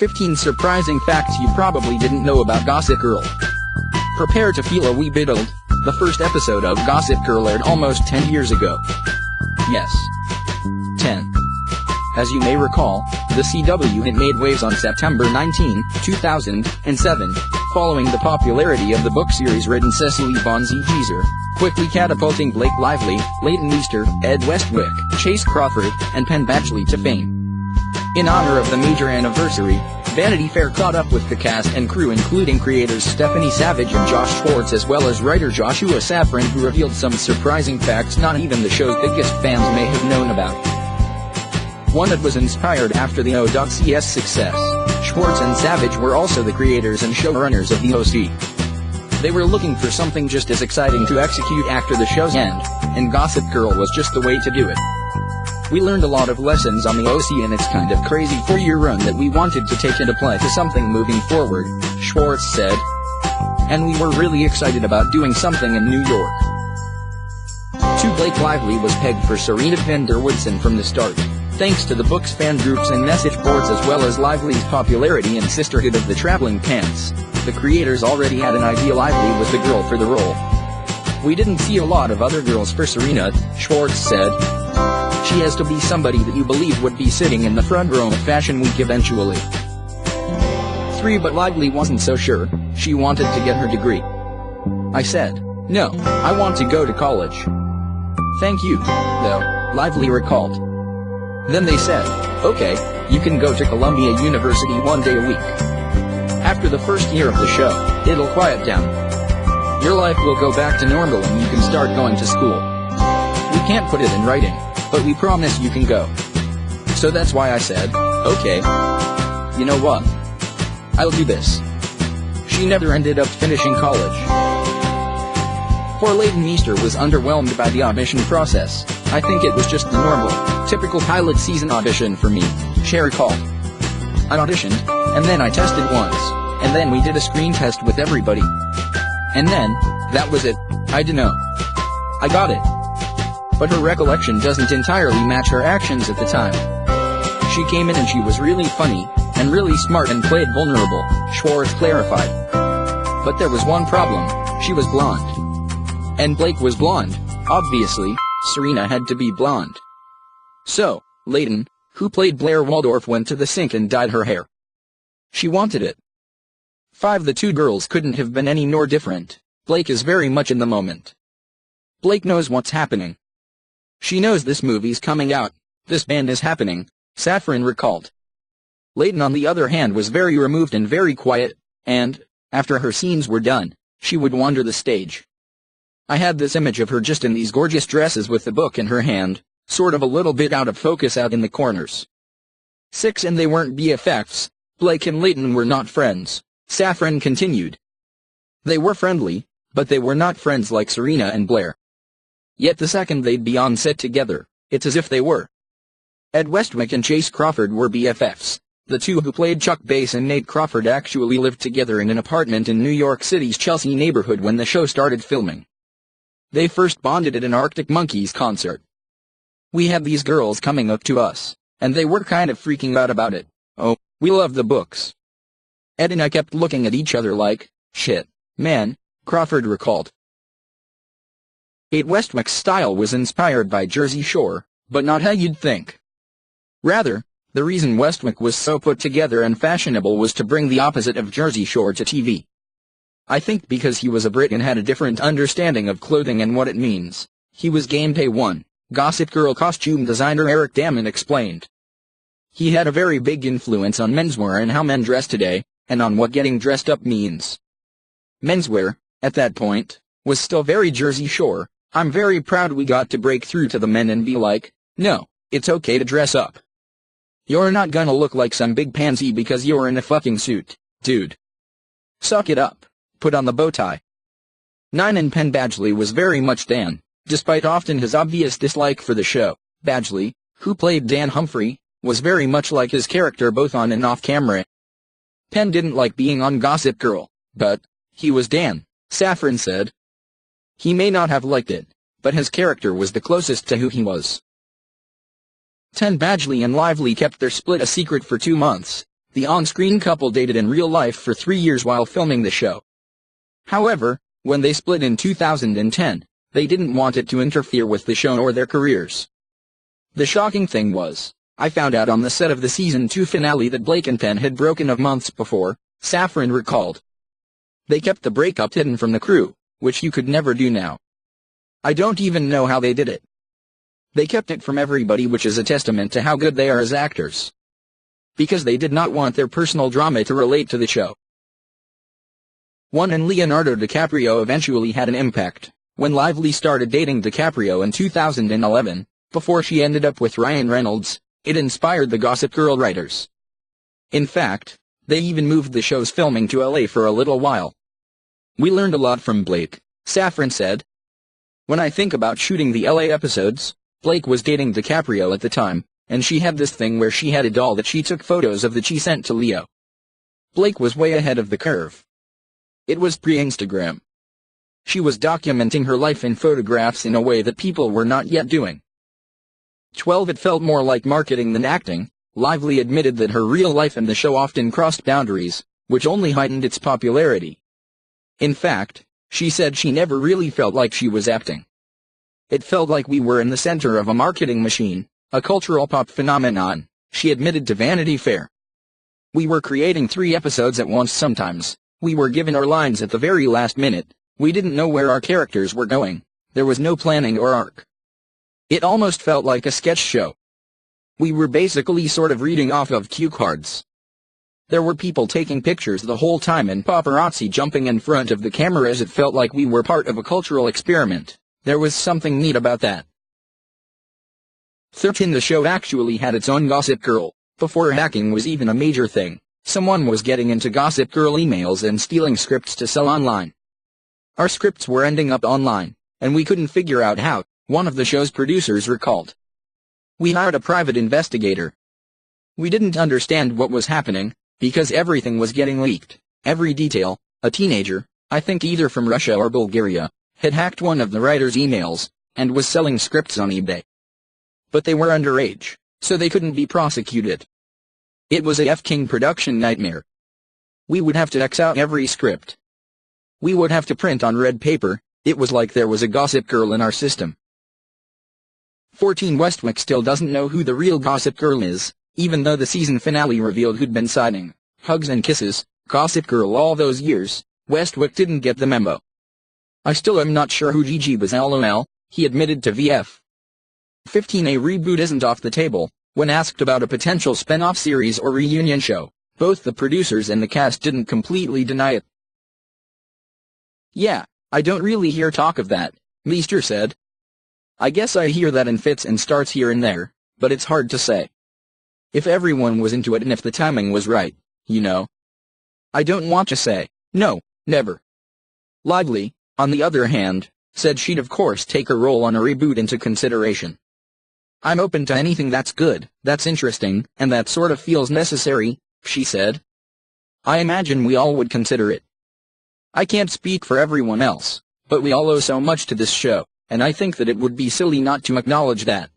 15 surprising facts you probably didn't know about Gossip Girl. Prepare to feel a wee bit old. The first episode of Gossip Girl aired almost 10 years ago. Yes. 10. As you may recall, the CW had made waves on September 19, 2007, following the popularity of the book series written Cecily von Ziegesar, quickly catapulting Blake Lively, Leighton Meester, Ed Westwick, Chace Crawford, and Penn Badgley to fame. In honor of the major anniversary, Vanity Fair caught up with the cast and crew, including creators Stephanie Savage and Josh Schwartz, as well as writer Joshua Safran, who revealed some surprising facts not even the show's biggest fans may have known about. One that was inspired after the O.C's success. Schwartz and Savage were also the creators and showrunners of the OC. They were looking for something just as exciting to execute after the show's end, and Gossip Girl was just the way to do it. We learned a lot of lessons on the OC and its kind of crazy 4-year run that we wanted to take and apply to something moving forward, Schwartz said. And we were really excited about doing something in New York. 2. Blake Lively was pegged for Serena van der Woodsen from the start, thanks to the book's fan groups and message boards, as well as Lively's popularity and sisterhood of the Traveling Pants. The creators already had an idea Lively was the girl for the role. We didn't see a lot of other girls for Serena, Schwartz said. She has to be somebody that you believe would be sitting in the front row of Fashion Week eventually. 3. But Lively wasn't so sure. She wanted to get her degree. I said, no, I want to go to college. Thank you, though, Lively recalled. Then they said, okay, you can go to Columbia University 1 day a week. After the first year of the show, it'll quiet down. Your life will go back to normal and you can start going to school. We can't put it in writing, but we promise you can go. So that's why I said, okay. You know what? I'll do this. She never ended up finishing college. 4. Leighton Meester was underwhelmed by the audition process. I think it was just the normal, typical pilot season audition for me, she recalled. I auditioned, and then I tested once, and then we did a screen test with everybody. And then, that was it. I dunno. I got it. But her recollection doesn't entirely match her actions at the time. She came in and she was really funny, and really smart and played vulnerable, Schwartz clarified. But there was one problem, she was blonde. And Blake was blonde, obviously, Serena had to be blonde. So, Leighton, who played Blair Waldorf, went to the sink and dyed her hair. She wanted it. 5. The two girls couldn't have been any more different. Blake is very much in the moment. Blake knows what's happening. She knows this movie's coming out, this band is happening, Safran recalled. Leighton, on the other hand, was very removed and very quiet, and, after her scenes were done, she would wander the stage. I had this image of her just in these gorgeous dresses with the book in her hand, sort of a little bit out of focus out in the corners. 6. And they weren't BFFs. Blake and Leighton were not friends, Safran continued. They were friendly, but they were not friends like Serena and Blair. Yet the second they'd be on set together, it's as if they were. Ed Westwick and Chace Crawford were BFFs. The two who played Chuck Bass and Nate Crawford actually lived together in an apartment in New York City's Chelsea neighborhood when the show started filming. They first bonded at an Arctic Monkeys concert. We had these girls coming up to us, and they were kind of freaking out about it. Oh, we love the books. Ed and I kept looking at each other like, shit, man, Crawford recalled. 8. Westwick's style was inspired by Jersey Shore, but not how you'd think. Rather, the reason Westwick was so put together and fashionable was to bring the opposite of Jersey Shore to TV. I think because he was a Brit and had a different understanding of clothing and what it means. He was game day one, Gossip Girl costume designer Eric Damon explained. He had a very big influence on menswear and how men dress today, and on what getting dressed up means. Menswear, at that point, was still very Jersey Shore. I'm very proud we got to break through to the men and be like, no, it's okay to dress up. You're not gonna look like some big pansy because you're in a fucking suit, dude. Suck it up. Put on the bow tie. 9. And Penn Badgley was very much Dan, despite often his obvious dislike for the show. Badgley, who played Dan Humphrey, was very much like his character both on and off camera. Penn didn't like being on Gossip Girl, but he was Dan, Safran said. He may not have liked it, but his character was the closest to who he was. 10. Badgley and Lively kept their split a secret for 2 months. the on-screen couple dated in real life for 3 years while filming the show. However, when they split in 2010, they didn't want it to interfere with the show or their careers. The shocking thing was, I found out on the set of the season 2 finale that Blake and Penn had broken up months before, Safran recalled. They kept the breakup hidden from the crew, which you could never do now. I don't even know how they did it. They kept it from everybody, which is a testament to how good they are as actors. Because they did not want their personal drama to relate to the show. One and Leonardo DiCaprio eventually had an impact, when Lively started dating DiCaprio in 2011, before she ended up with Ryan Reynolds. It inspired the Gossip Girl writers. In fact, they even moved the show's filming to LA for a little while. We learned a lot from Blake, Safran said. When I think about shooting the LA episodes, Blake was dating DiCaprio at the time, and she had this thing where she had a doll that she took photos of that she sent to Leo. Blake was way ahead of the curve. It was pre-Instagram. She was documenting her life in photographs in a way that people were not yet doing. 12 It felt more like marketing than acting. Lively admitted that her real life and the show often crossed boundaries, which only heightened its popularity. In fact, she said she never really felt like she was acting. It felt like we were in the center of a marketing machine, a cultural pop phenomenon, she admitted to Vanity Fair. We were creating 3 episodes at once sometimes. We were given our lines at the very last minute. We didn't know where our characters were going. There was no planning or arc. It almost felt like a sketch show. We were basically sort of reading off of cue cards. There were people taking pictures the whole time and paparazzi jumping in front of the cameras. It felt like we were part of a cultural experiment. There was something neat about that. 13 The show actually had its own Gossip Girl. Before hacking was even a major thing, someone was getting into Gossip Girl emails and stealing scripts to sell online. Our scripts were ending up online, and we couldn't figure out how, one of the show's producers recalled. We hired a private investigator. We didn't understand what was happening, because everything was getting leaked. Every detail. A teenager, I think either from Russia or Bulgaria, had hacked one of the writer's emails, and was selling scripts on eBay. But they were underage, so they couldn't be prosecuted. It was a F-King production nightmare. We would have to X out every script. We would have to print on red paper. It was like there was a Gossip Girl in our system. 14 Westwick still doesn't know who the real Gossip Girl is, even though the season finale revealed who'd been signing hugs and kisses, Gossip Girl all those years. Westwick didn't get the memo. I still am not sure who Gigi was, lol, he admitted to VF. 15 A reboot isn't off the table. When asked about a potential spin-off series or reunion show, both the producers and the cast didn't completely deny it. Yeah, I don't really hear talk of that, Meester said. I guess I hear that in fits and starts here and there, but it's hard to say. If everyone was into it and if the timing was right, you know. I don't want to say, no, never. Lively, on the other hand, said she'd of course take her role on a reboot into consideration. I'm open to anything that's good, that's interesting, and that sort of feels necessary, she said. I imagine we all would consider it. I can't speak for everyone else, but we all owe so much to this show, and I think that it would be silly not to acknowledge that.